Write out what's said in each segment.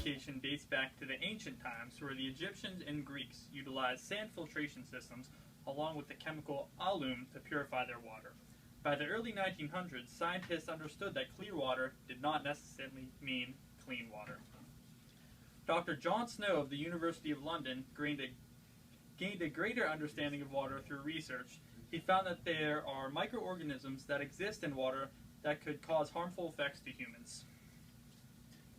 purification dates back to the ancient times where the Egyptians and Greeks utilized sand filtration systems along with the chemical alum to purify their water. By the early 1900s, scientists understood that clear water did not necessarily mean clean water. Dr. John Snow of the University of London gained a greater understanding of water through research. He found that there are microorganisms that exist in water that could cause harmful effects to humans.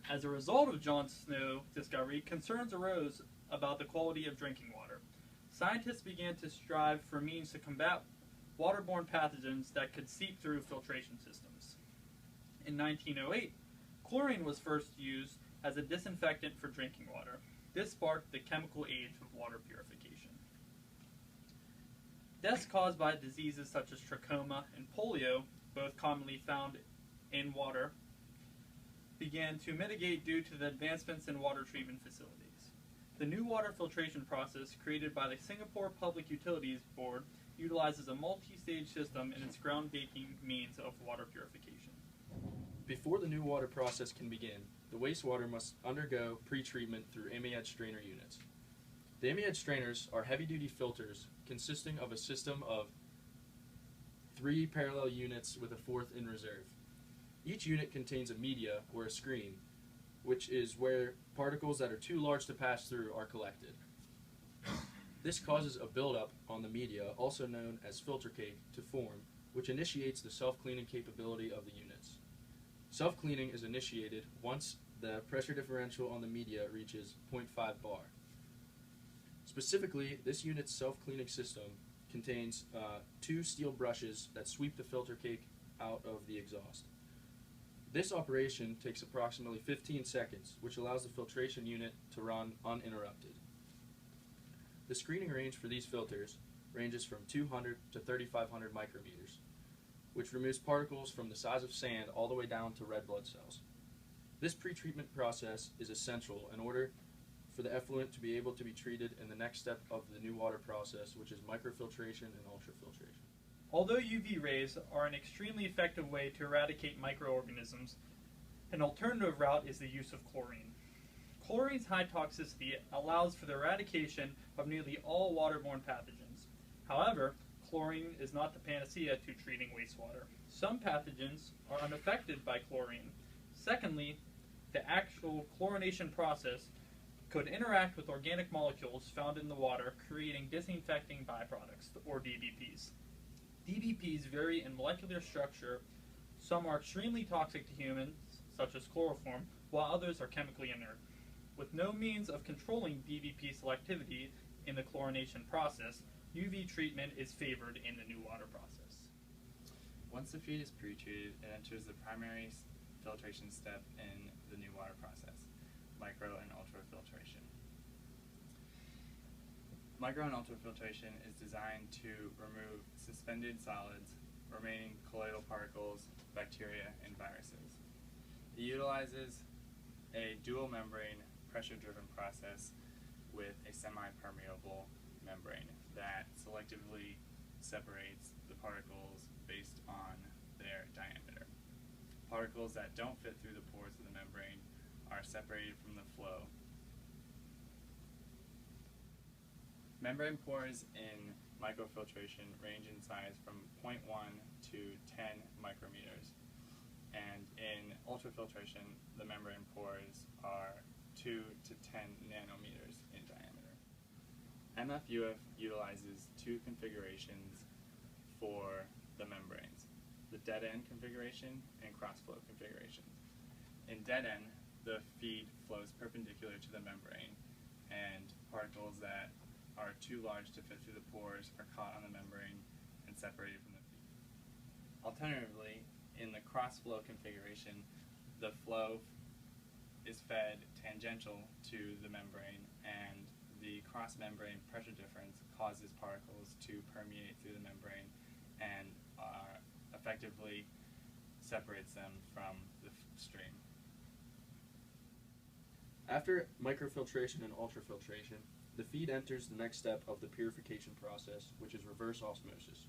As a result of John Snow's discovery, concerns arose about the quality of drinking water. Scientists began to strive for means to combat waterborne pathogens that could seep through filtration systems. In 1908, chlorine was first used as a disinfectant for drinking water. This sparked the chemical age of water purification. Deaths caused by diseases such as trachoma and polio, both commonly found in water, began to mitigate due to the advancements in water treatment facilities. The NEWater filtration process created by the Singapore Public Utilities Board utilizes a multi-stage system in its groundbreaking means of water purification. Before the NEWater process can begin, the wastewater must undergo pre-treatment through amide strainer units. The amide strainers are heavy-duty filters consisting of a system of 3 parallel units with a 4th in reserve. Each unit contains a media, or a screen, which is where particles that are too large to pass through are collected. This causes a buildup on the media, also known as filter cake, to form, which initiates the self-cleaning capability of the units. Self-cleaning is initiated once the pressure differential on the media reaches 0.5 bar. Specifically, this unit's self-cleaning system contains 2 steel brushes that sweep the filter cake out of the exhaust. This operation takes approximately 15 seconds, which allows the filtration unit to run uninterrupted. The screening range for these filters ranges from 200 to 3,500 micrometers, which removes particles from the size of sand all the way down to red blood cells. This pretreatment process is essential in order for the effluent to be able to be treated in the next step of the NEWater process, which is microfiltration and ultrafiltration. Although UV rays are an extremely effective way to eradicate microorganisms, an alternative route is the use of chlorine. Chlorine's high toxicity allows for the eradication of nearly all waterborne pathogens. However, chlorine is not the panacea to treating wastewater. Some pathogens are unaffected by chlorine. Secondly, the actual chlorination process could interact with organic molecules found in the water, creating disinfecting byproducts, or DBPs. DBPs vary in molecular structure. Some are extremely toxic to humans, such as chloroform, while others are chemically inert. With no means of controlling DBP selectivity in the chlorination process, UV treatment is favored in the NEWater process. Once the feed is pre-treated, it enters the primary filtration step in the NEWater process, micro and ultrafiltration. Micro and ultrafiltration is designed to remove suspended solids, remaining colloidal particles, bacteria, and viruses. It utilizes a dual membrane pressure-driven process with a semi-permeable membrane that selectively separates the particles based on their diameter. Particles that don't fit through the pores of the membrane are separated from the flow. Membrane pores in microfiltration range in size from 0.1 to 10 micrometers, and in ultrafiltration, the membrane pores are 2 to 10 nanometers in diameter. MFUF utilizes 2 configurations for the membranes, the dead-end configuration and cross-flow configuration. In dead-end, the feed flows perpendicular to the membrane, and particles that are too large to fit through the pores are caught on the membrane and separated from the feed. Alternatively, in the cross-flow configuration, the flow is fed tangential to the membrane, and the cross-membrane pressure difference causes particles to permeate through the membrane and effectively separates them from the stream. After microfiltration and ultrafiltration, the feed enters the next step of the purification process, which is reverse osmosis.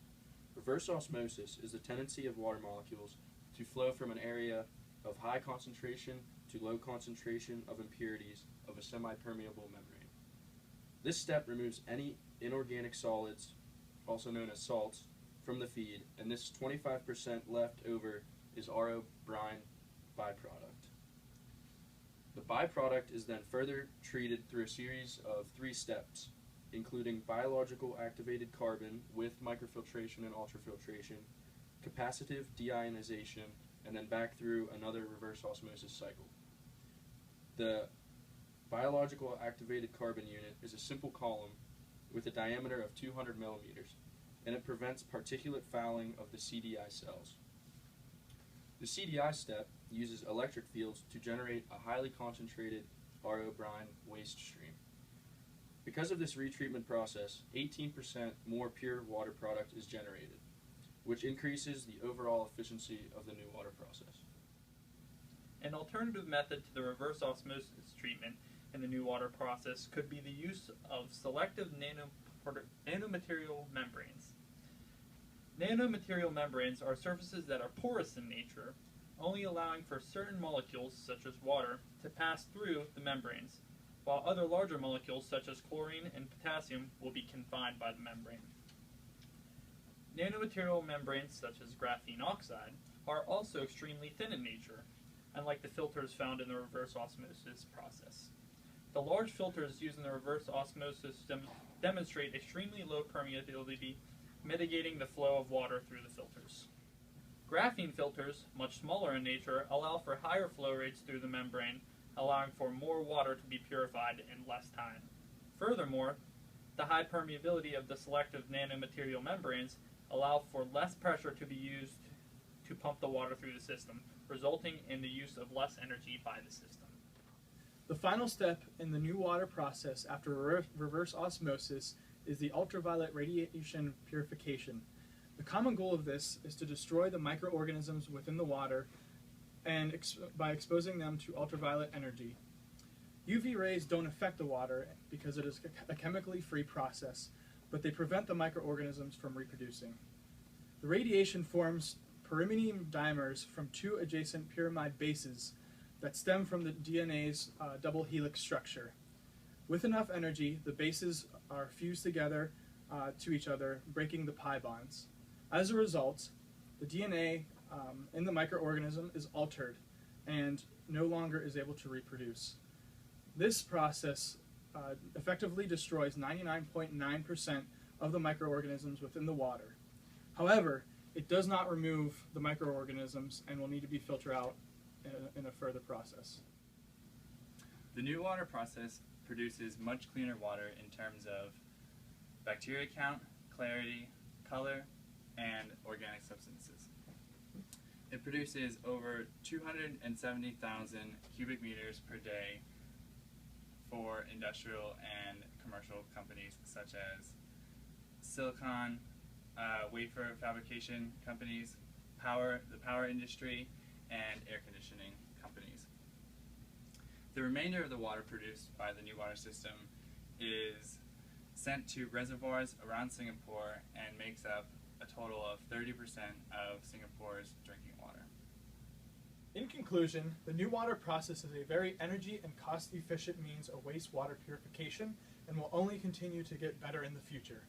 Reverse osmosis is the tendency of water molecules to flow from an area of high concentration to low concentration of impurities of a semi-permeable membrane. This step removes any inorganic solids, also known as salts, from the feed, and this 25% left over is RO brine byproduct. The byproduct is then further treated through a series of 3 steps, including biological activated carbon with microfiltration and ultrafiltration, capacitive deionization, and then back through another reverse osmosis cycle. The biological activated carbon unit is a simple column with a diameter of 200 millimeters, and it prevents particulate fouling of the CDI cells. The CDI step uses electric fields to generate a highly concentrated RO brine waste stream. Because of this retreatment process, 18% more pure water product is generated, which increases the overall efficiency of the NEWater process. An alternative method to the reverse osmosis treatment in the NEWater process could be the use of selective nanomaterial membranes. Nanomaterial membranes are surfaces that are porous in nature, only allowing for certain molecules, such as water, to pass through the membranes, while other larger molecules, such as chlorine and potassium, will be confined by the membrane. Nanomaterial membranes, such as graphene oxide, are also extremely thin in nature, unlike the filters found in the reverse osmosis process. The large filters used in the reverse osmosis demonstrate extremely low permeability, mitigating the flow of water through the filters. Graphene filters, much smaller in nature, allow for higher flow rates through the membrane, allowing for more water to be purified in less time. Furthermore, the high permeability of the selective nanomaterial membranes allow for less pressure to be used to pump the water through the system, resulting in the use of less energy by the system. The final step in the NEWater process after reverse osmosis is the ultraviolet radiation purification. The common goal of this is to destroy the microorganisms within the water and by exposing them to ultraviolet energy. UV rays don't affect the water because it is a chemically free process, but they prevent the microorganisms from reproducing. The radiation forms pyrimidine dimers from 2 adjacent pyrimide bases that stem from the DNA's double helix structure. With enough energy, the bases are fused together to each other, breaking the pi bonds. As a result, the DNA in the microorganism is altered and no longer is able to reproduce. This process effectively destroys 99.9% of the microorganisms within the water. However, it does not remove the microorganisms and will need to be filtered out in a further process. The NEWater process produces much cleaner water in terms of bacteria count, clarity, color, and organic substances. It produces over 270,000 cubic meters per day for industrial and commercial companies such as silicon, wafer fabrication companies, the power industry, and air conditioning companies. The remainder of the water produced by the NEWater system is sent to reservoirs around Singapore and makes up a total of 30% of Singapore's drinking water. In conclusion, the NEWater process is a very energy and cost-efficient means of wastewater purification and will only continue to get better in the future.